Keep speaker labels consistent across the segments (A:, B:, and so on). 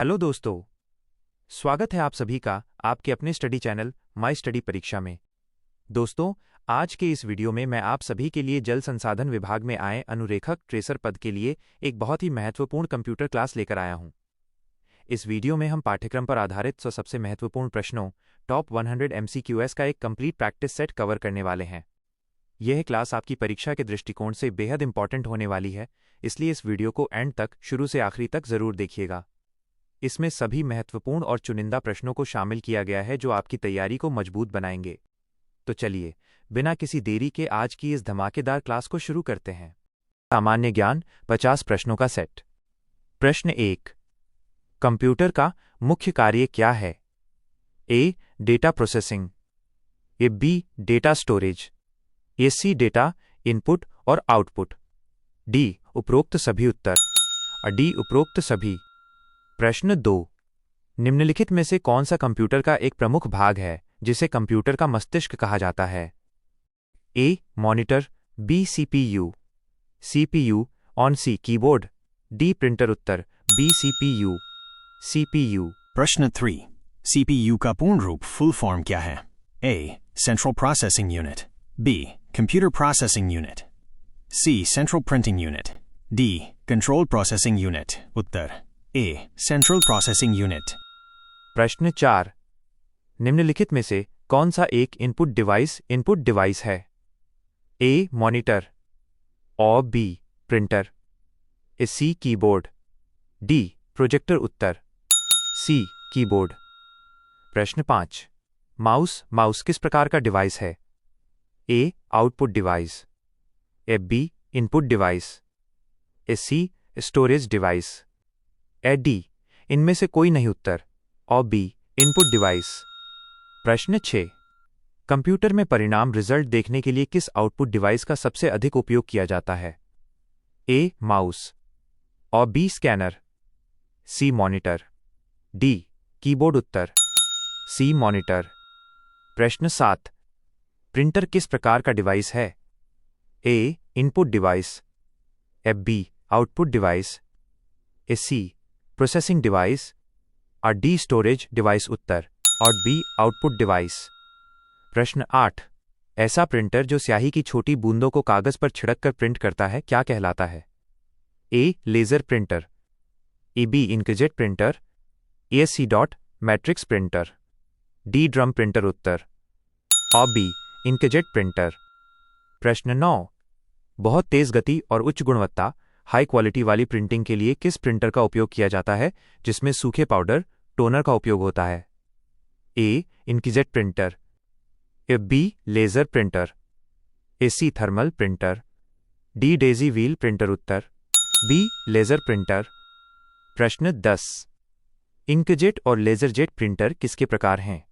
A: Hello दोस्तों, स्वागत है आप सभी का आपके अपने स्टडी चैनल माई स्टडी परीक्षा में। दोस्तों, आज के इस वीडियो में मैं आप सभी के लिए जल संसाधन विभाग में आए अनुरेखक ट्रेसर पद के लिए एक बहुत ही महत्वपूर्ण कंप्यूटर क्लास लेकर आया हूं। इस वीडियो में हम पाठ्यक्रम पर आधारित 100 सबसे महत्वपूर्ण प्रश्नों टॉप 100 MCQs का एक कंप्लीट प्रैक्टिस सेट कवर करने वाले हैं। यह क्लास आपकी परीक्षा के दृष्टिकोण से बेहद इंपॉर्टेंट होने वाली है, इसलिए इस वीडियो को एंड तक शुरू से आखिरी तक जरूर देखिएगा। इसमें सभी महत्वपूर्ण और चुनिंदा प्रश्नों को शामिल किया गया है जो आपकी तैयारी को मजबूत बनाएंगे। तो चलिए, बिना किसी देरी के आज की इस धमाकेदार क्लास को शुरू करते हैं। सामान्य ज्ञान 50 प्रश्नों का सेट। प्रश्न 1, कंप्यूटर का मुख्य कार्य क्या है? ए. डेटा प्रोसेसिंग, ए. बी. डेटा स्टोरेज, ए. सी. डेटा इनपुट और आउटपुट, डी. उपरोक्त सभी उत्तर और डी. उपरोक्त सभी। प्रश्न 2, निम्नलिखित में से कौन सा कंप्यूटर का एक प्रमुख भाग है जिसे कंप्यूटर का मस्तिष्क कहा जाता है? A. Monitor, B. CPU, CPU on C keyboard, D. Printer उत्तर बी. CPU, CPU.
B: प्रश्न 3, सीपीयू का पूर्ण रूप फुल फॉर्म क्या है? A. Central processing unit, B. Computer processing unit, C. Central printing unit, D. Control processing unit. उत्तर A. Central processing unit.
A: प्रश्न 4, निम्नलिखित में से कौन सा एक इनपुट डिवाइस है? ए. मॉनिटर, और B. Printer, A. C. Keyboard, D. Projector उत्तर सी. कीबोर्ड। प्रश्न 5, माउस किस प्रकार का डिवाइस है? A. Output device, A. B. Input device, A. C. Storage device, A. D. इनमें से कोई नहीं उत्तर और बी. Input device. प्रश्न 6, कंप्यूटर में परिणाम रिजल्ट देखने के लिए किस आउटपुट डिवाइस का सबसे अधिक उपयोग किया जाता है? ए. माउस, और B. Scanner, C. Monitor, D. Keyboard उत्तर सी. मॉनिटर। प्रश्न 7, प्रिंटर किस प्रकार का डिवाइस है? A. Input device, A. B. Output device, A. C. Processing device और डी. स्टोरेज डिवाइस उत्तर और बी. Output device. प्रश्न 8, ऐसा प्रिंटर जो स्याही की छोटी बूंदों को कागज पर छिड़ककर प्रिंट करता है क्या कहलाता है? A. Laser printer, A. B. Inkjet printer, A. C. Dot matrix printer, D. Drum printer उत्तर और बी. Inkjet printer. प्रश्न 9, बहुत तेज गति और उच्च गुणवत्ता हाई क्वालिटी वाली प्रिंटिंग के लिए किस प्रिंटर का उपयोग किया जाता है जिसमें सूखे पाउडर टोनर का उपयोग होता है? A. Inkjet printer, A. B. Laser printer, A. C. Thermal printer, D. Daisy wheel printer उत्तर बी. Laser printer. प्रश्न 10, इंकजेट और लेजरजेट प्रिंटर किसके प्रकार हैं?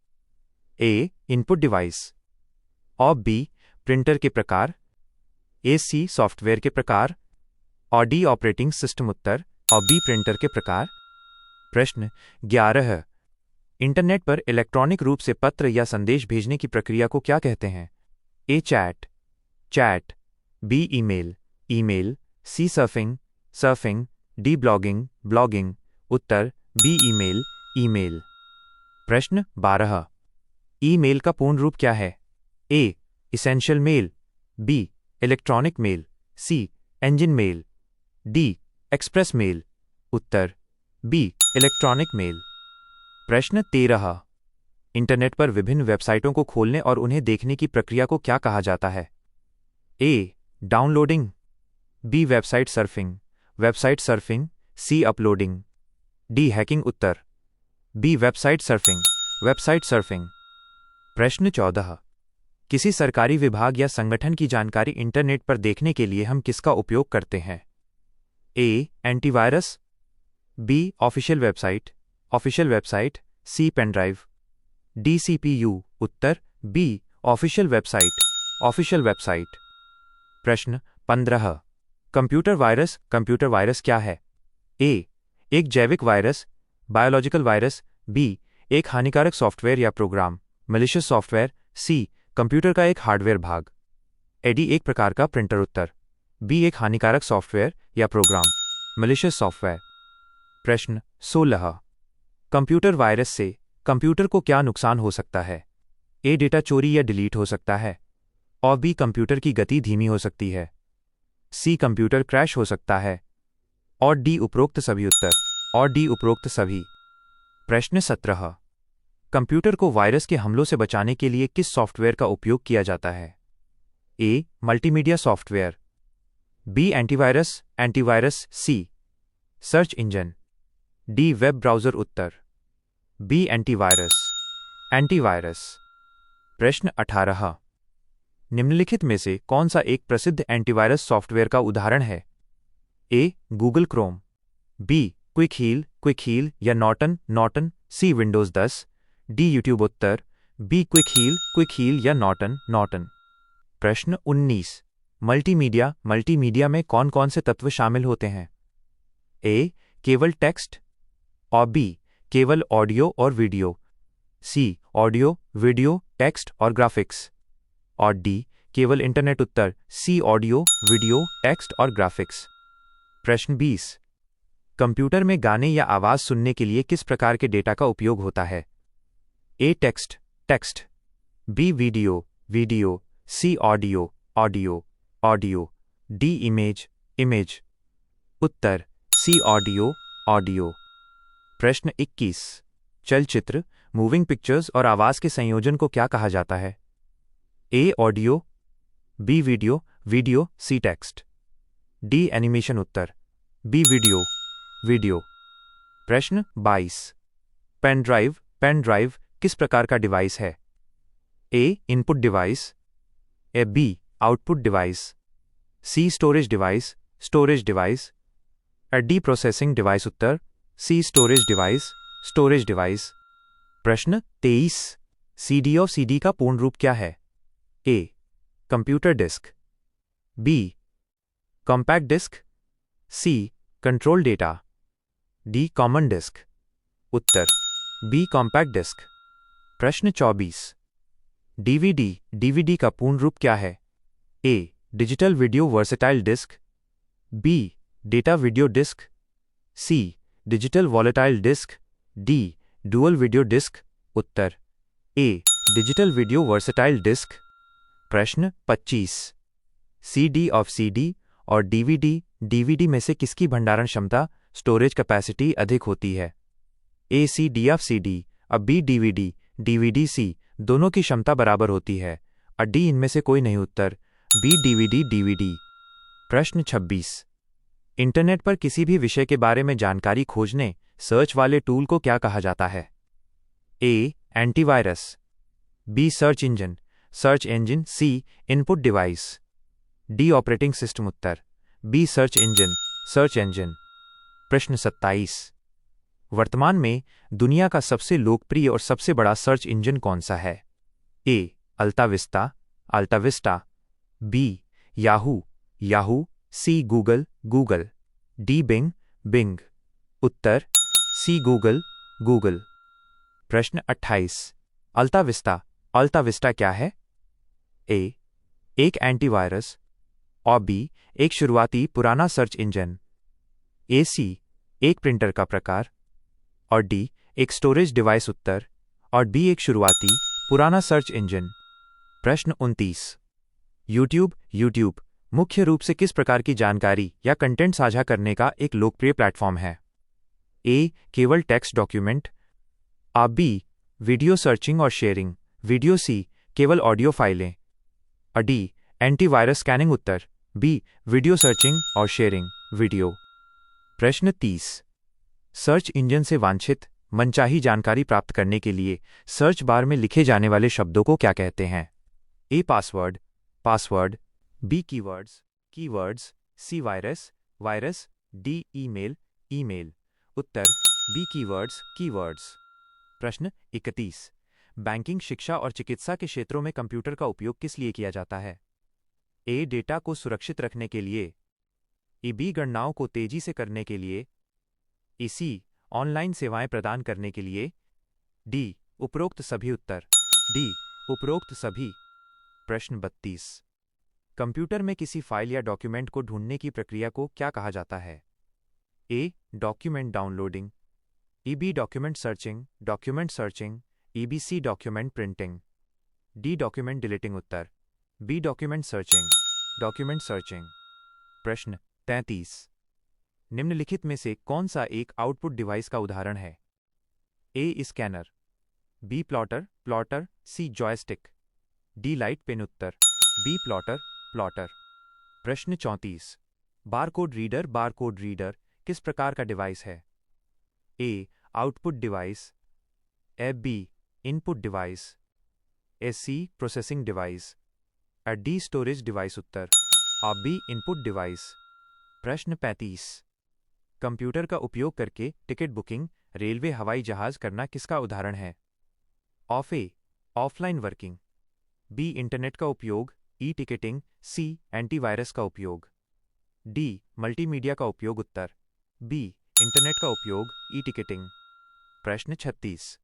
A: ए. इनपुट डिवाइस, और बी. प्रिंटर के प्रकार, ए. सी. सॉफ्टवेयर के प्रकार और डी. ऑपरेटिंग सिस्टम उत्तर और बी. प्रिंटर के प्रकार। प्रश्न 11, इंटरनेट पर इलेक्ट्रॉनिक रूप से पत्र या संदेश भेजने की प्रक्रिया को क्या कहते हैं? A. Chat, B. Email, C. Surfing, D. Blogging उत्तर बी. ईमेल। प्रश्न 12, ईमेल का पूर्ण रूप क्या है? A. Essential mail, B. Electronic mail, C. Engine mail, D. Express mail उत्तर बी. Electronic mail. प्रश्न 13, इंटरनेट पर विभिन्न वेबसाइटों को खोलने और उन्हें देखने की प्रक्रिया को क्या कहा जाता है? A. Downloading, B. Website surfing, C. Uploading, D. Hacking उत्तर बी. Website surfing. प्रश्न 14, किसी सरकारी विभाग या संगठन की जानकारी इंटरनेट पर देखने के लिए हम किसका उपयोग करते हैं? A. Antivirus, B. Official website, C. Pen drive, D. CPU उत्तर बी. Official website. प्रश्न 15, कंप्यूटर वायरस क्या है? ए. एक जैविक वायरस, बायोलॉजिकल वायरस, बी. एक हानिकारक सॉफ्टवेयर या प्रोग्राम, मैलिशियस सॉफ्टवेयर, सी. कंप्यूटर का एक हार्डवेयर भाग, डी. एक प्रकार का प्रिंटर उत्तर बी. एक हानिकारक सॉफ्टवेयर या प्रोग्राम, मैलिशियस सॉफ्टवेयर। प्रश्न 16, कंप्यूटर वायरस से कंप्यूटर को क्या नुकसान हो सकता है? ए, डेटा चोरी या डिलीट हो सकता है। और बी, कंप्यूटर की गति धीमी हो सकती है। सी, कंप्यूटर क्रैश हो सकता है। और डी, उपरोक्त सभी उत्तर। और डी, उपरोक्त सभी। प्रश्न 17। कंप्यूटर को वायरस के हमलों से बचाने के लिए किस सॉफ्टवेयर का उपयोग किया जाता है? A, multimedia software. B, antivirus. C, search engine. D, web browser. उत्तर बी, एंटीवायरस। प्रश्न 18। निम्नलिखित में से कौन सा एक प्रसिद्ध एंटीवायरस सॉफ्टवेयर का उदाहरण है? A, Google Chrome. B, Quick Heal या Norton. C, Windows 10। D, YouTube. उत्तर बी, क्विक हील या नॉर्टन। प्रश्न 19। मल्टीमीडिया में कौन कौन से तत्व शामिल होते हैं? ए, केवल टेक्स्ट। और बी, केवल ऑडियो और video. C, audio, video, text और ग्राफिक्स। और डी, केवल इंटरनेट। उत्तर सी, ऑडियो, वीडियो, टेक्स्ट और ग्राफिक्स। प्रश्न 20। कंप्यूटर में गाने या आवाज सुनने के लिए किस प्रकार के डेटा का उपयोग होता है? A, text. B, video. C, audio. D, image. उत्तर सी, ऑडियो। प्रश्न 21। चलचित्र, मूविंग पिक्चर्स और आवाज के संयोजन को क्या कहा जाता है? A, audio. B, video. C, text. D, animation. उत्तर बी, वीडियो। प्रश्न 22। पेन ड्राइव किस प्रकार का डिवाइस है? A, input device. A, B, output device. C, storage device. D, processing device. उत्तर सी, स्टोरेज डिवाइस। प्रश्न 23। सीडी का पूर्ण रूप क्या है? A, computer disc. B, compact disc. C, control data. D, common disc. उत्तर बी, कॉम्पैक्ट डिस्क। प्रश्न 24। DVD का पूर्ण रूप क्या है? A, digital video versatile disc. B, data video disc. C, digital volatile disc. D, dual video disc. उत्तर A, digital video versatile disc. प्रश्न 25। CD और डीवीडी में से किसकी भंडारण क्षमता, स्टोरेज कैपेसिटी अधिक होती है? ए, सीडी। अब बी, डीवीडी सी, दोनों की क्षमता बराबर होती है। और डी, इनमें से कोई नहीं। उत्तर बी, डीवीडी। प्रश्न 26। इंटरनेट पर किसी भी विषय के बारे में जानकारी खोजने सर्च वाले टूल को क्या कहा जाता है? A, antivirus. B, search engine. C, input device. D, operating system. उत्तर बी, सर्च इंजन। प्रश्न 27। वर्तमान में दुनिया का सबसे लोकप्रिय और सबसे बड़ा सर्च इंजन कौन सा है? A, AltaVista. B, Yahoo. C, Google. D, Bing. उत्तर सी, गूगल। प्रश्न 28। अल्ता विस्टा क्या है? ए, एक एंटीवायरस। और बी, एक शुरुआती पुराना सर्च इंजन। ए, सी, एक प्रिंटर का प्रकार। और डी, एक स्टोरेज डिवाइस। उत्तर और बी, एक शुरुआती पुराना सर्च इंजन। प्रश्न 29। यूट्यूब मुख्य रूप से किस प्रकार की जानकारी या कंटेंट साझा करने का एक लोकप्रिय प्लेटफॉर्म है? ए, केवल टेक्स्ट डॉक्यूमेंट। आ, बी, वीडियो सर्चिंग और शेयरिंग। वीडियो। सी, केवल ऑडियो फाइलें। और डी, एंटीवायरस स्कैनिंग। उत्तर बी, वीडियो सर्चिंग और शेयरिंग। वीडियो। प्रश्न 30। सर्च इंजन से वांछित मनचाही जानकारी प्राप्त करने के लिए सर्च बार में लिखे जाने वाले शब्दों को क्या कहते हैं? A, password. B, keywords. C, virus. D, email. उत्तर बी, कीवर्ड्स। प्रश्न 31। बैंकिंग, शिक्षा और चिकित्सा के क्षेत्रों में कंप्यूटर का उपयोग किस लिए किया जाता है? ए, डेटा को सुरक्षित रखने के लिए। ए, बी, गणनाओं को तेजी से करने के लिए। ए, सी, ऑनलाइन सेवाएं प्रदान करने के लिए। डी, उपरोक्त सभी। उत्तर डी, उपरोक्त सभी। प्रश्न 32। कंप्यूटर में किसी फाइल या डॉक्यूमेंट को ढूंढने की प्रक्रिया को क्या कहा जाता है? A, document downloading. EB document searching, EBC document printing, D document deleting. उत्तर B डॉक्यूमेंट सर्चिंग। प्रश्न 33। निम्नलिखित में से कौन सा एक आउटपुट डिवाइस का उदाहरण है? A scanner, B plotter, C joystick, D light pin. Uttar B plotter. प्रश्न 34। बारकोड रीडर किस प्रकार का डिवाइस है? A output device, B input device, C processing device, D storage device. Uttar B input device. प्रश्न 35। Computer का उपयोग करके ticket booking, railway, हवाई जहाज करना किसका उदाहरण है? A offline working, B internet का उपयोग, ई टिकटिंग, C एंटीवायरस का उपयोग, D मल्टीमीडिया का उपयोग। उत्तर B इंटरनेट का उपयोग, ई टिकटिंग। प्रश्न 36।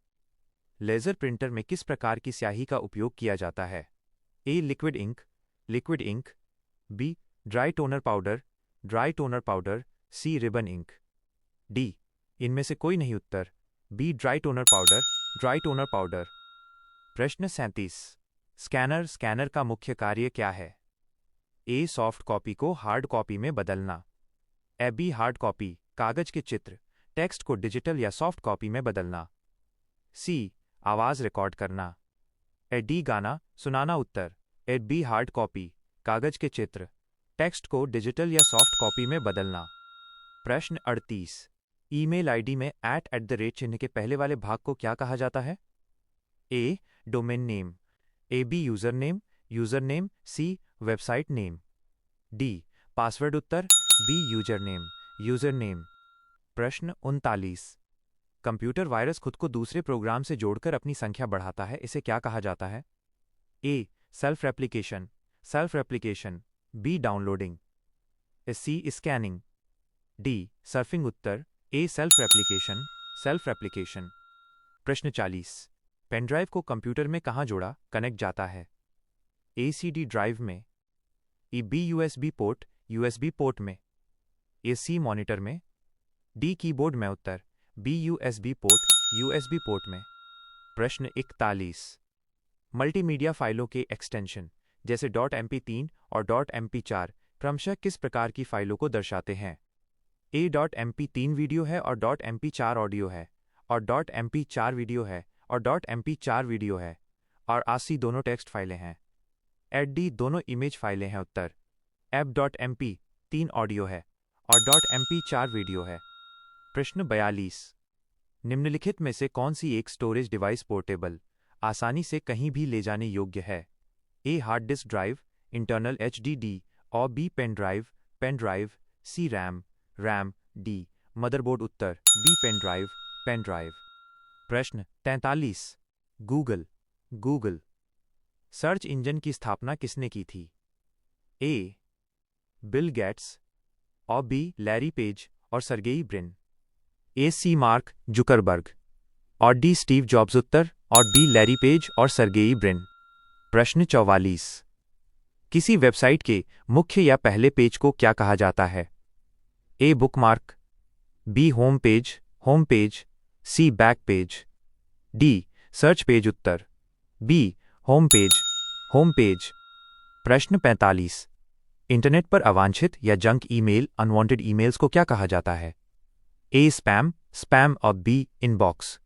A: लेजर प्रिंटर में किस प्रकार की स्याही का उपयोग किया जाता है? A liquid ink, B dry toner powder, C ribbon ink, D इनमें से कोई नहीं। उत्तर B ड्राई टोनर पाउडर। प्रश्न 37। स्कैनर का मुख्य कार्य क्या है? A सॉफ्ट कॉपी को हार्ड कॉपी में बदलना, B हार्ड कॉपी, कागज के चित्र, टेक्स्ट को डिजिटल या सॉफ्ट कॉपी में बदलना, C आवाज रिकॉर्ड करना, D गाना सुनाना। उत्तर B हार्ड कॉपी, कागज के चित्र, टेक्स्ट को डिजिटल या सॉफ्ट कॉपी में बदलना। प्रश्न 38। ईमेल आईडी में @ चिन्ह के पहले वाले भाग को क्या कहा जाता है? A domain name, B user name, C website name, D password. Uttar B user name. प्रश्न 39। कंप्यूटर वायरस खुद को दूसरे प्रोग्राम से जोड़कर अपनी संख्या बढ़ाता है, इसे क्या कहा जाता है? A self replication, B downloading, C scanning, D surfing. Uttar A self replication. प्रश्न 40। पेनड्राइव को कंप्यूटर में कहाँ कनेक्ट जाता है? A CD ड्राइव में, B USB पोर्ट में, C मॉनिटर में, D कीबोर्ड में। उत्तर B USB पोर्ट में। प्रश्न 41। मल्टीमीडिया फाइलों के एक्सटेंशन जैसे .mp3 और .mp4 क्रमशः किस प्रकार की फाइलों को दर्शाते हैं? A .mp3 वीडियो है और .mp4 ऑडियो है, और .mp4 वीडियो है और .mp4 वीडियो है, और C दोनों टेक्स्ट फाइलें हैं, D दोनों इमेज फाइलें हैं। उत्तर .mp3 ऑडियो है और .mp4 वीडियो है। प्रश्न 42। निम्नलिखित में से कौन सी एक स्टोरेज डिवाइस पोर्टेबल, आसानी से कहीं भी ले जाने योग्य है? A hard disk drive, internal HDD, और B pen drive, C RAM, D motherboard. उत्तर B पेन ड्राइव। प्रश्न 43। गूगल सर्च इंजन की स्थापना किसने की थी? A बिल गेट्स, और B लैरी पेज और Sergey Brin, A C mark Zuckerberg, और D स्टीव जॉब्स। उत्तर और B लैरी पेज और सर्गेई ब्रिन। प्रश्न 44। किसी वेबसाइट के मुख्य या पहले पेज को क्या कहा जाता है? A bookmark, B home page, C back page, D search page. Uttar B home page. प्रश्न 45। इंटरनेट पर अवांछित या जंक ईमेल, अनवांटेड ईमेल्स को क्या कहा जाता है? A स्पैम और B inbox,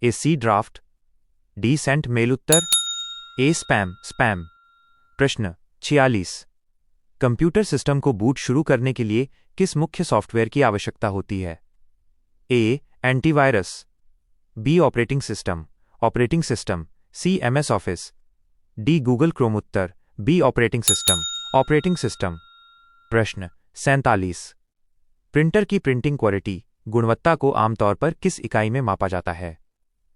A: A C draft, D sent mail. उत्तर A स्पैम। प्रश्न 46। कंप्यूटर सिस्टम को बूट शुरू करने के लिए किस मुख्य सॉफ्टवेयर की आवश्यकता होती है? A antivirus, B operating system, C MS office, D Google Chrome. Uttar B operating system. प्रश्न 47। प्रिंटर की प्रिंटिंग क्वालिटी, गुणवत्ता को आमतौर पर किस इकाई में मापा जाता है?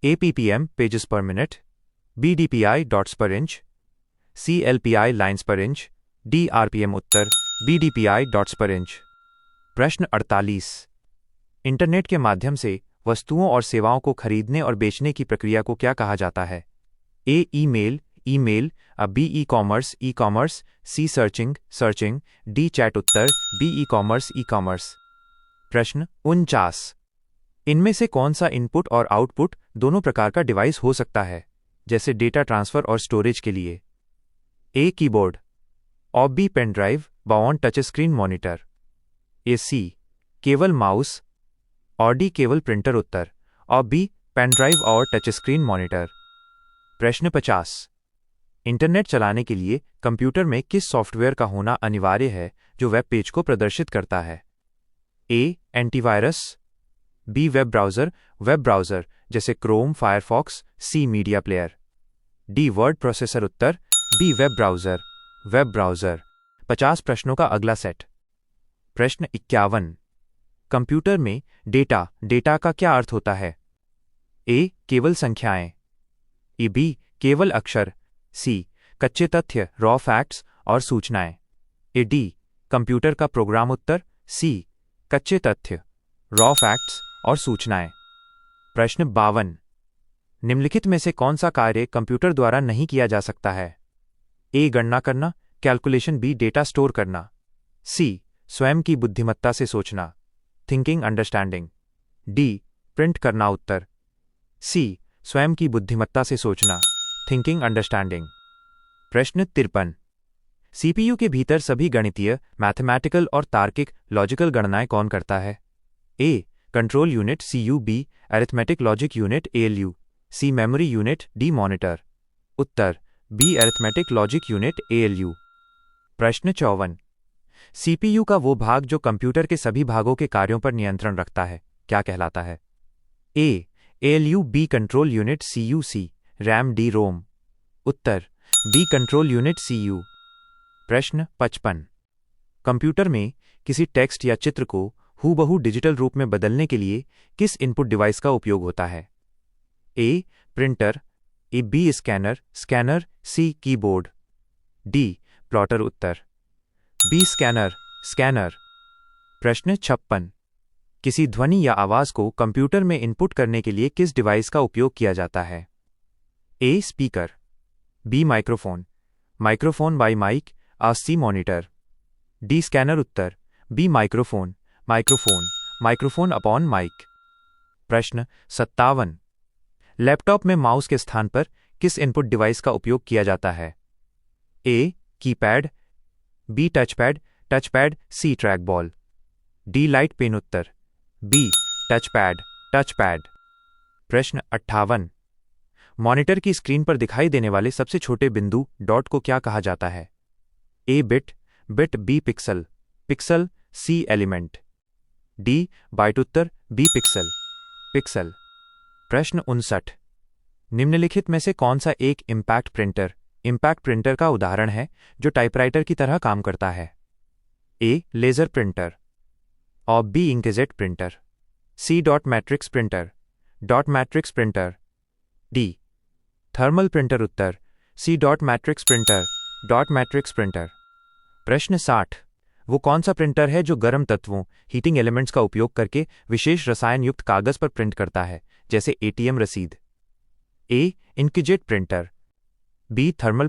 A: A ppm पेजेस पर मिनट, B DPI डॉट्स पर इंच, C LPI लाइन्स पर इंच, D RPM। उत्तर B DPI डॉट्स पर इंच। प्रश्न 48। इंटरनेट के माध्यम से वस्तुओं और सेवाओं को खरीदने और बेचने की प्रक्रिया को क्या कहा जाता है? A email, B e commerce, C searching, D chat. Uttar B e commerce. प्रश्न 49। इनमें से कौन सा इनपुट और आउटपुट दोनों प्रकार का डिवाइस हो सकता है, जैसे डेटा ट्रांसफर और स्टोरेज के लिए? ए कीबोर्ड, और बी पेन ड्राइव बाउंड touch screen monitor, A C केवल माउस, और डी केवल प्रिंटर उत्तर, और बी पेन ड्राइव और टच स्क्रीन मॉनिटर। प्रश्न 50। इंटरनेट चलाने के लिए कंप्यूटर में किस सॉफ्टवेयर का होना अनिवार्य है जो वेब पेज को प्रदर्शित करता है? A antivirus, B web browser जैसे Chrome, Firefox, C media player, D word processor उत्तर, बी वेब ब्राउज़र। 50 प्रश्नों का अगला सेट। प्रश्न 51। कंप्यूटर में डेटा का क्या अर्थ होता है? ए केवल संख्याएं, ए बी केवल अक्षर, सी कच्चे तथ्य रॉ फैक्ट्स और सूचनाएं, ए डी कंप्यूटर का प्रोग्राम उत्तर, सी कच्चे तथ्य रॉ फैक्ट्स और सूचनाएं। प्रश्न 52। निम्नलिखित में से कौन सा कार्य कंप्यूटर द्वारा नहीं किया जा सकता है? ए गणना करना, कैलकुलेशन, बी डेटा स्टोर करना, सी स्वयं की बुद्धिमत्ता से सोचना, थिंकिंग अंडरस्टैंडिंग, डी प्रिंट करना उत्तर, सी स्वयं की बुद्धिमत्ता से सोचना, थिंकिंग अंडरस्टैंडिंग। प्रश्न 53। सीपीयू के भीतर सभी गणितीय, मैथमेटिकल और तार्किक लॉजिकल गणनाएं कौन करता है? A control unit CU, B arithmetic logic unit ALU, C memory unit, D monitor उत्तर, B arithmetic logic unit ALU. प्रश्न 54। सीपीयू का वो भाग जो कंप्यूटर के सभी भागों के कार्यों पर नियंत्रण रखता है क्या कहलाता है? A ALU, B control unit CU, C RAM, D ROM उत्तर, बी कंट्रोल यूनिट सीयू। प्रश्न 55। कंप्यूटर में किसी टेक्स्ट या चित्र को हूबहू डिजिटल रूप में बदलने के लिए किस इनपुट डिवाइस का उपयोग होता है? A printer, A B scanner, C keyboard, D plotter उत्तर, बी स्कैनर। प्रश्न 56। किसी ध्वनि या आवाज को कंप्यूटर में इनपुट करने के लिए किस डिवाइस का उपयोग किया जाता है? A speaker, B microphone by mic, C monitor, D scanner उत्तर, बी माइक्रोफोन अपॉन माइक। प्रश्न 57। लैपटॉप में माउस के स्थान पर किस इनपुट डिवाइस का उपयोग किया जाता है? A keypad, B touchpad, C track ball, D light pen उत्तर, बी टचपैड। प्रश्न 58। मॉनिटर की स्क्रीन पर दिखाई देने वाले सबसे छोटे बिंदु डॉट को क्या कहा जाता है? A bit, B pixel, C element, D byte उत्तर, बी पिक्सल। प्रश्न 59। निम्नलिखित में से कौन सा एक इम्पैक्ट प्रिंटर का उदाहरण है जो टाइपराइटर की तरह काम करता है? ए लेजर प्रिंटर, और B inkjet printer, C dot matrix printer, D thermal printer उत्तर, सी डॉट मैट्रिक्स प्रिंटर। प्रश्न 60। वो कौन सा प्रिंटर है जो गर्म तत्वों हीटिंग एलिमेंट्स का उपयोग करके विशेष रसायन युक्त कागज पर प्रिंट करता है, जैसे एटीएम रसीद? A inkjet printer, B thermal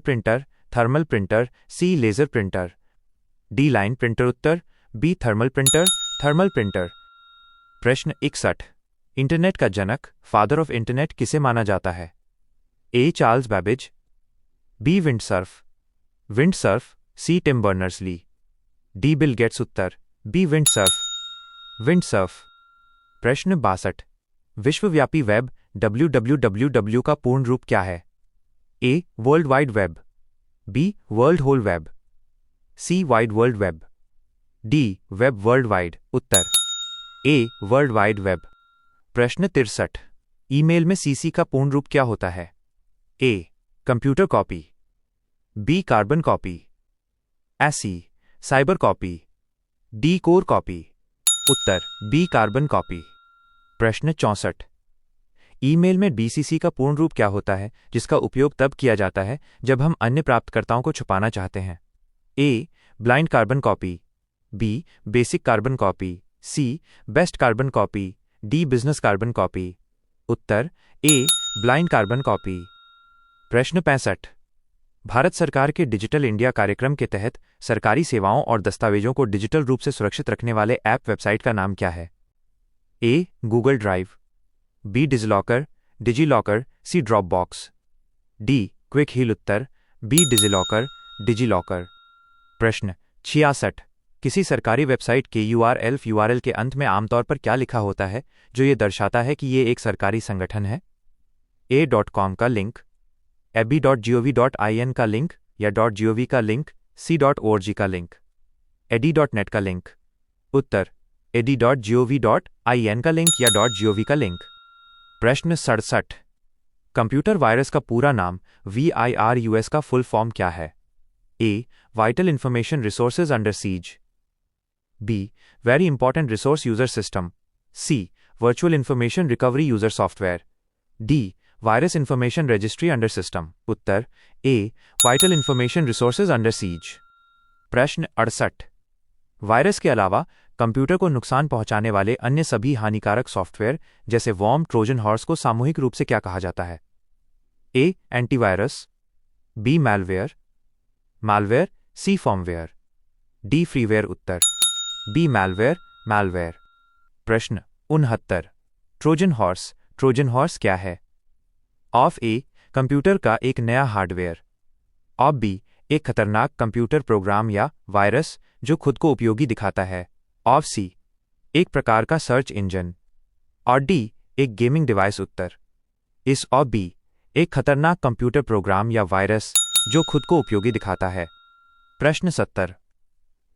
A: printer, C laser printer, D line printer उत्तर, बी थर्मल प्रिंटर। प्रश्न 61। इंटरनेट का जनक, फादर ऑफ इंटरनेट किसे माना जाता है? A Charles Babbage, B Vint Cerf, C Tim Berners-Lee, D Bill Gates उत्तर, B Vint Cerf. प्रश्न 62। विश्वव्यापी वेब www का पूर्ण रूप क्या है? A world wide web, B world whole web, C wide world web, D web world wide उत्तर, A world wide web. प्रश्न 63। ईमेल में सीसी का पूर्ण रूप क्या होता है? A computer copy, B carbon copy, C cyber copy, D core copy उत्तर, बी कार्बन कॉपी। प्रश्न 64। ईमेल में बीसीसी का पूर्ण रूप क्या होता है जिसका उपयोग तब किया जाता है जब हम अन्य प्राप्तकर्ताओं को छुपाना चाहते हैं? A blind carbon copy, B basic carbon copy, C best carbon copy, D business carbon copy उत्तर, ए ब्लाइंड कार्बन कॉपी। प्रश्न 65। भारत सरकार के डिजिटल इंडिया कार्यक्रम के तहत सरकारी सेवाओं और दस्तावेजों को डिजिटल रूप से सुरक्षित रखने वाले ऐप वेबसाइट का नाम क्या है? A Google Drive, B DigiLocker, DigiLocker, C Dropbox, D Quick Heal. उत्तर बी डिजिलॉकर, डिजीलॉकर। प्रश्न 66। किसी सरकारी वेबसाइट के यूआरएल के अंत में आमतौर पर क्या लिखा होता है जो ये दर्शाता है कि ये एक सरकारी संगठन है? ए .com का लिंक, abby.gov.in का लिंक या .gov का लिंक, c.org का लिंक, edi.net का लिंक। उत्तर edi.gov.in का लिंक या .gov का लिंक। प्रश्न 67। कंप्यूटर वायरस का पूरा नाम VIRUS का फुल फॉर्म क्या है? A vital information resources under siege, B very important resource user system, C virtual information recovery user software, D virus information registry under system. उत्तर A vital information resources under siege. प्रश्न 68। Virus के अलावा computer को नुकसान पहुंचाने वाले अन्य सभी हानिकारक सॉफ्टवेयर जैसे वॉर्म, ट्रोजन हॉर्स को सामूहिक रूप से क्या कहा जाता है? A antivirus, B malware, malware, C firmware, D freeware. Uttar B malware, malware. प्रश्न 69। ट्रोजन हॉर्स क्या है? ऑफ ए कंप्यूटर का एक नया हार्डवेयर, ऑफ बी एक खतरनाक कंप्यूटर प्रोग्राम या वायरस जो खुद को उपयोगी दिखाता है, ऑफ सी एक प्रकार का सर्च इंजन, और डी एक गेमिंग डिवाइस। उत्तर इस ऑफ बी एक खतरनाक कंप्यूटर प्रोग्राम या वायरस जो खुद को उपयोगी दिखाता है। प्रश्न 70।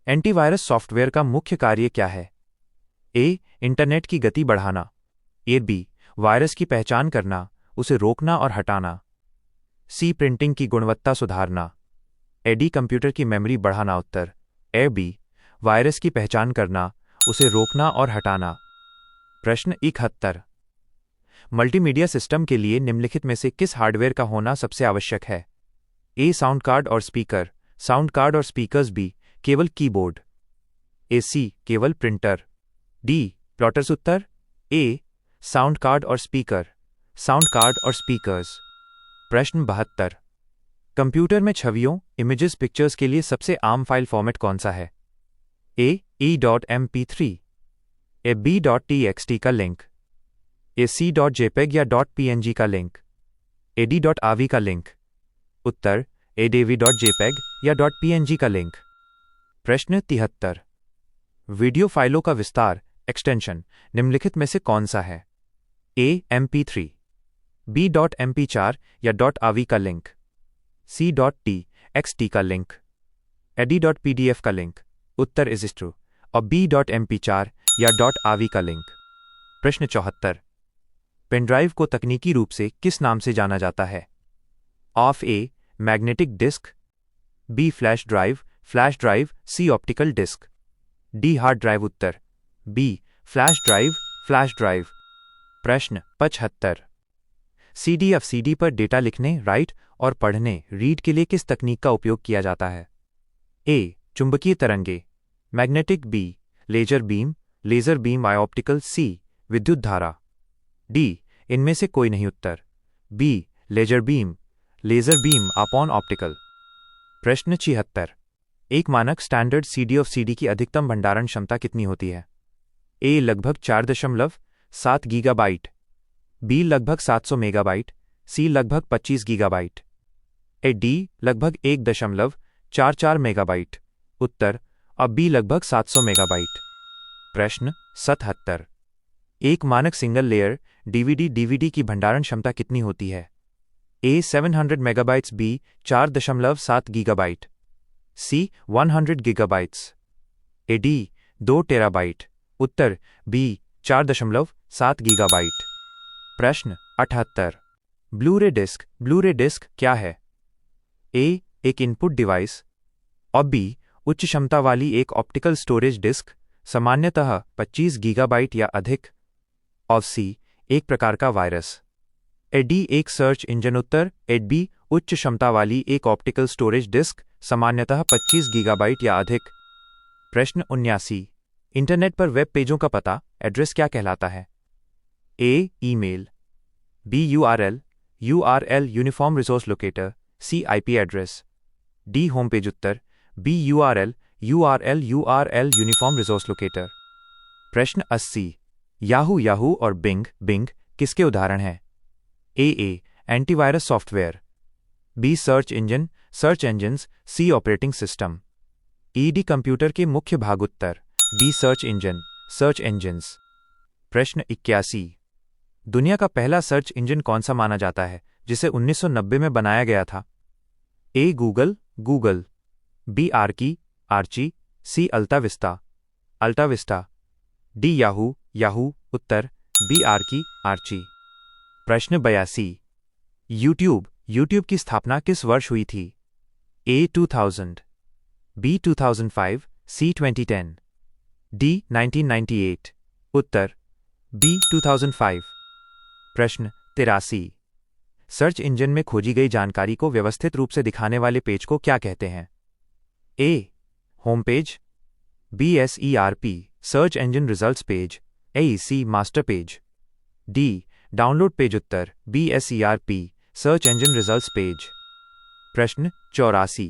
A: एंटीवायरस सॉफ्टवेयर का मुख्य कार्य क्या है? ए इंटरनेट की गति बढ़ाना, ए बी वायरस की पहचान करना, उसे रोकना और हटाना, सी प्रिंटिंग की गुणवत्ता सुधारना, ए डी कंप्यूटर की मेमोरी बढ़ाना। उत्तर ए बी वायरस की पहचान करना, उसे रोकना और हटाना। प्रश्न 71। मल्टीमीडिया सिस्टम के लिए निम्नलिखित में से किस हार्डवेयर का होना सबसे आवश्यक है? ए साउंड कार्ड और स्पीकर्स, बी केवल कीबोर्ड, ए सी केवल प्रिंटर, डी प्लॉटर्स। उत्तर ए साउंड कार्ड और स्पीकर्स। प्रश्न 72। कंप्यूटर में छवियों इमेजेस पिक्चर्स के लिए सबसे आम फाइल फॉर्मेट कौन सा है? ए e.mp3, ए b.txt का लिंक, ए c.jpeg या .png का लिंक, ए d.avi का लिंक। उत्तर ए davi.jpeg या .png का लिंक। प्रश्न 73। वीडियो फाइलों का विस्तार एक्सटेंशन निम्नलिखित में से कौन सा है? ए mp3, बी .mp4 या .avi का लिंक, c.txt का लिंक, ए d.pdf का लिंक। उत्तर इज ट्रू और b.mp4 या .avi का लिंक। प्रश्न 74। पेनड्राइव को तकनीकी रूप से किस नाम से जाना जाता है? Of A magnetic disk, B flash drive, C optical disk, D hard drive. उत्तर बी फ्लैश ड्राइव। प्रश्न 75। सीडी पर डेटा लिखने, राइट और पढ़ने, रीड के लिए किस तकनीक का उपयोग किया जाता है? ए चुंबकीय तरंगे, मैग्नेटिक, बी लेजर बीम, आई ऑप्टिकल, सी विद्युत धारा, डी इनमें से कोई नहीं। उत्तर B laser beam upon optical. प्रश्न 76। एक मानक स्टैंडर्ड सीडी की अधिकतम भंडारण क्षमता कितनी होती है? ए लगभग 4.7 गीगाबाइट, बी लगभग 700 मेगाबाइट, सी लगभग 25 गीगाबाइट, ए डी लगभग 1.44 मेगाबाइट। उत्तर अब बी लगभग 700 मेगाबाइट। प्रश्न 77। एक मानक सिंगल लेयर डीवीडी की भंडारण क्षमता कितनी होती है? A 700 megabytes, B 4.7 gigabyte, C 100 gigabytes, A D 2 terabyte. उत्तर बी 4.7 गीगाबाइट। प्रश्न 78। ब्लूरे डिस्क क्या है? ए एक इनपुट डिवाइस, और बी उच्च क्षमता वाली एक ऑप्टिकल स्टोरेज डिस्क, सामान्यतः 25 गीगाबाइट या अधिक, और सी एक प्रकार का वायरस, ए डी एक सर्च इंजन। उत्तर ए बी उच्च क्षमता वाली एक ऑप्टिकल स्टोरेज डिस्क, सामान्यतः 25 गीगाबाइट या अधिक। प्रश्न 79। इंटरनेट पर वेब पेजों का पता एड्रेस क्या कहलाता है? A email, B URL uniform resource locator, C IP address, D home page. उत्तर B URL uniform resource locator. प्रश्न 80। याहू याहू और बिंग बिंग किसके उदाहरण हैं? A antivirus software, B search engines, C operating system. ED computer के मुख्य भाग उत्तर B search engines. प्रश्न 81। दुनिया का पहला सर्च इंजन कौन सा माना जाता है जिसे 1990 में बनाया गया था? ए गूगल, बी आर्ची, सी अल्टा विस्टा, डी याहू, उत्तर बी आर्ची। प्रश्न 82। यूट्यूब की स्थापना किस वर्ष हुई थी? ए 2000, बी 2005, सी 2010, डी 1998, उत्तर बी 2005। प्रश्न 83। सर्च इंजन में खोजी गई जानकारी को व्यवस्थित रूप से दिखाने वाले पेज को क्या कहते हैं? A home page, B SERP search engine results page, AEC master page, D download page, उत्तर B SERP search engine results page. प्रश्न 84।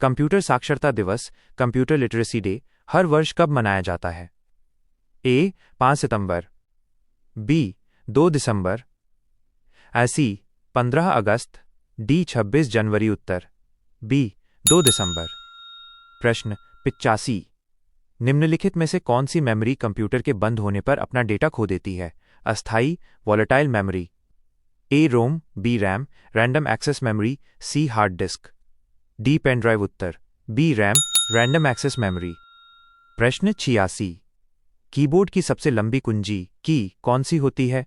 A: कंप्यूटर साक्षरता दिवस, कंप्यूटर लिटरेसी डे, हर वर्ष कब मनाया जाता है? ए 5 सितंबर, बी 2 दिसंबर, सी 15 अगस्त, डी 26 जनवरी, उत्तर बी 2 दिसंबर। प्रश्न 85। निम्नलिखित में से कौन सी मेमोरी कंप्यूटर के बंद होने पर अपना डेटा खो देती है? अस्थायी volatile memory, A ROM, B RAM, random access memory, C hard disk, D pen drive, उत्तर B RAM, random access memory. प्रश्न 86। कीबोर्ड की सबसे लंबी कुंजी की कौन सी होती है?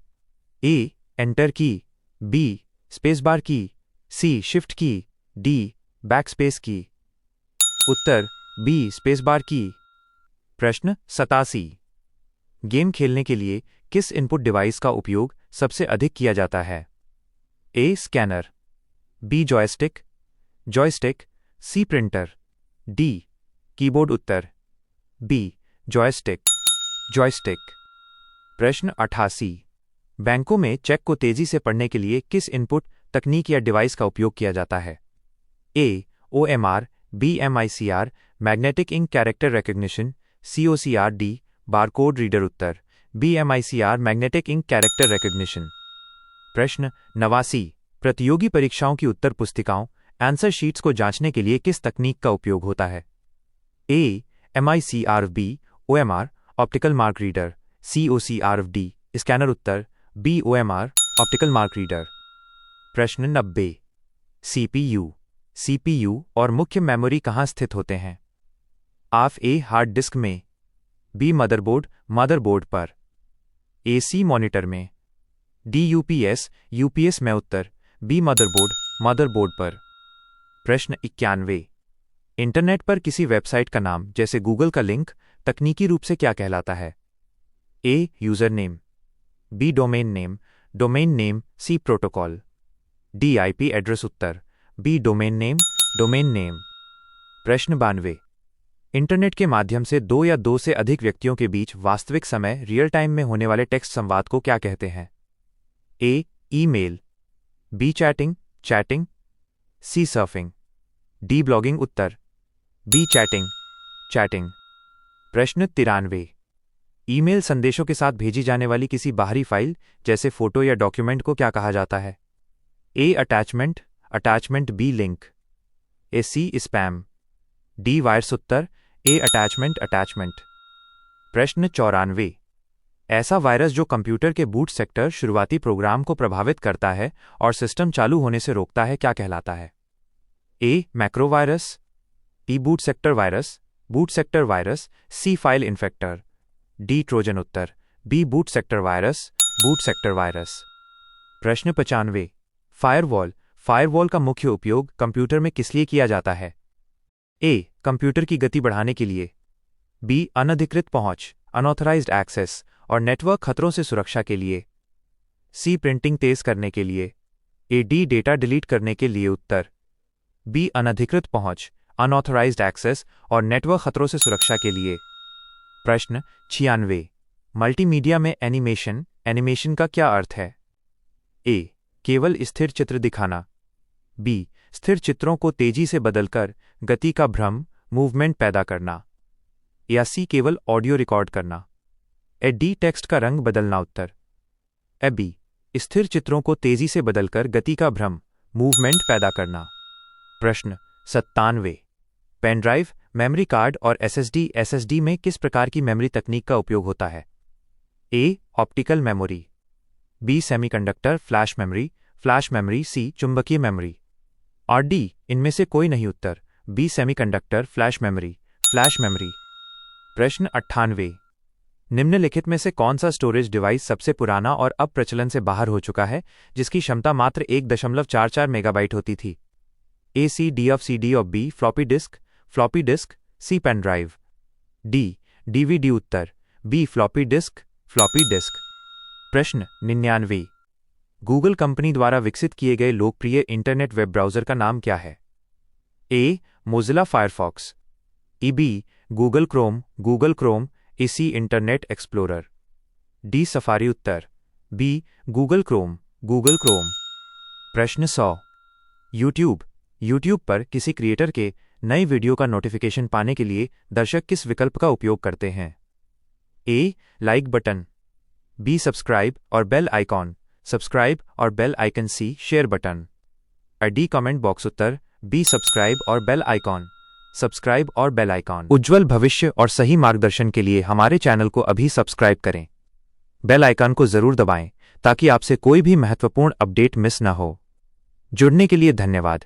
A: ए एंटर की, बी स्पेसबार की, सी शिफ्ट की, डी बैकस्पेस की, उत्तर बी स्पेसबार की। प्रश्न 87। गेम खेलने के लिए किस इनपुट डिवाइस का उपयोग सबसे अधिक किया जाता है? ए स्कैनर, बी जॉयस्टिक, सी प्रिंटर, डी कीबोर्ड, उत्तर बी जॉयस्टिक। प्रश्न 88। बैंकों में चेक को तेजी से पढ़ने के लिए किस इनपुट तकनीक या डिवाइस का उपयोग किया जाता है? A OMR, B MICR magnetic ink character recognition, COCR, D barcode reader, उत्तर B MICR magnetic ink character recognition. प्रश्न 89। प्रतियोगी परीक्षाओं की उत्तर पुस्तिकाओं आंसर शीट्स को जांचने के लिए किस तकनीक का उपयोग होता है? A MICR, B OMR optical mark reader, COCR, D scanner, उत्तर B OMR optical mark reader. प्रश्न 90। CPU और मुख्य मेमोरी कहाँ स्थित होते हैं? आप ए हार्ड डिस्क में, बी मदरबोर्ड पर, AC मॉनिटर में, डी UPS में, उत्तर बी मदरबोर्ड पर। प्रश्न 91। इंटरनेट पर किसी वेबसाइट का नाम जैसे गूगल का लिंक तकनीकी रूप से क्या कहलाता है? A user name, B domain name, C protocol, D IP address, उत्तर बी डोमेन नेम। प्रश्न 92। इंटरनेट के माध्यम से दो या दो से अधिक व्यक्तियों के बीच वास्तविक समय रियल टाइम में होने वाले टेक्स्ट संवाद को क्या कहते हैं? ए ईमेल, बी चैटिंग, सी सर्फिंग, डी ब्लॉगिंग, उत्तर बी चैटिंग। प्रश्न 93। ईमेल संदेशों के साथ भेजी जाने वाली किसी बाहरी फाइल जैसे फोटो या डॉक्यूमेंट को क्या कहा जाता है? ए अटैचमेंट, बी लिंक, सी स्पैम, डी वायरस, उत्तर ए अटैचमेंट। प्रश्न 94। ऐसा वायरस जो कंप्यूटर के बूट सेक्टर शुरुआती प्रोग्राम को प्रभावित करता है और सिस्टम चालू होने से रोकता है क्या कहलाता है? A macro virus, B boot sector virus, C file infector, D Trojan, उत्तर बी बूट सेक्टर वायरस। प्रश्न 95। फायरवॉल का मुख्य उपयोग कंप्यूटर में किस लिए किया जाता है? ए कंप्यूटर की गति बढ़ाने के लिए, बी अनधिकृत पहुंच, अनऑथराइज्ड एक्सेस और नेटवर्क खतरों से सुरक्षा के लिए, सी प्रिंटिंग तेज करने के लिए, ए डी डेटा डिलीट करने के लिए, उत्तर बी अनधिकृत पहुंच, अनऑथराइज्ड एक्सेस और नेटवर्क खतरों से सुरक्षा के लिए। प्रश्न 96। मल्टीमीडिया में एनिमेशन का क्या अर्थ है? ए केवल स्थिर चित्र दिखाना, बी स्थिर चित्रों को तेजी से बदलकर गति का भ्रम मूवमेंट पैदा करना, या सी केवल ऑडियो रिकॉर्ड करना। ए डी टेक्स्ट का रंग बदलना उत्तर ए बी स्थिर चित्रों को तेजी से बदलकर गति का भ्रम मूवमेंट पैदा करना। प्रश्न 97 पेनड्राइव मेमोरी कार्ड और एसएसडी में किस प्रकार की मेमोरी तकनीक का उपयोग होता है? A optical memory, B semiconductor flash memory, C चुंबकीय मेमोरी और डी इनमें से कोई नहीं उत्तर बी सेमीकंडक्टर फ्लैश मेमोरी। प्रश्न 98 निम्नलिखित में से कौन सा स्टोरेज डिवाइस सबसे पुराना और अब प्रचलन से बाहर हो चुका है जिसकी क्षमता मात्र 1.44 मेगाबाइट होती थी? A C D of B floppy disk, C pen drive, D DVD उत्तर बी फ्लॉपी डिस्क। प्रश्न 99 गूगल कंपनी द्वारा विकसित किए गए लोकप्रिय इंटरनेट वेब ब्राउज़र का नाम क्या है? A Mozilla Firefox, E B Google Chrome, A C Internet Explorer, D Safari उत्तर बी गूगल क्रोम। प्रश्न 100 यूट्यूब पर किसी क्रिएटर के नए वीडियो का नोटिफिकेशन पाने के लिए दर्शक किस विकल्प का उपयोग करते हैं? A like button, B subscribe और bell icon, C share button, D comment box उत्तर बी सब्सक्राइब और बेल आइकॉन। उज्जवल भविष्य और सही मार्गदर्शन के लिए हमारे चैनल को अभी सब्सक्राइब करें। बेल आइकन को जरूर दबाएं ताकि आपसे कोई भी महत्वपूर्ण अपडेट मिस न हो। जुड़ने के लिए धन्यवाद।